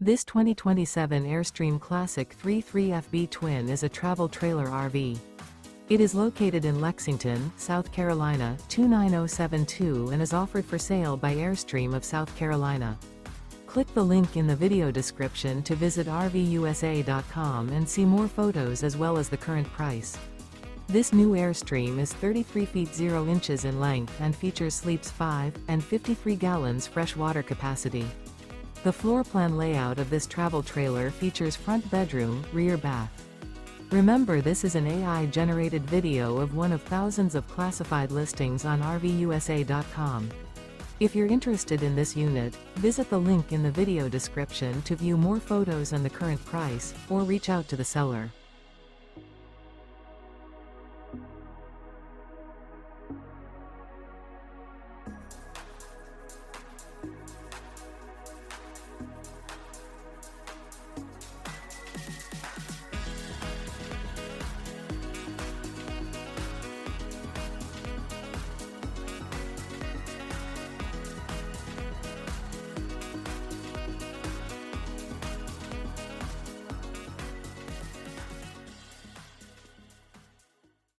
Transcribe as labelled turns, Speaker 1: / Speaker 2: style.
Speaker 1: This 2027 Airstream Classic 33FB Twin is a travel trailer RV. It is located in Lexington, South Carolina, 29072 and is offered for sale by Airstream of South Carolina. Click the link in the video description to visit RVUSA.com and see more photos as well as the current price. This new Airstream is 33 feet 0 inches in length and features sleeps 5 and 53 gallons fresh water capacity. The floor plan layout of this travel trailer features front bedroom, rear bath. Remember, this is an AI-generated video of one of thousands of classified listings on RVUSA.com. If you're interested in this unit, visit the link in the video description to view more photos and the current price, or reach out to the seller.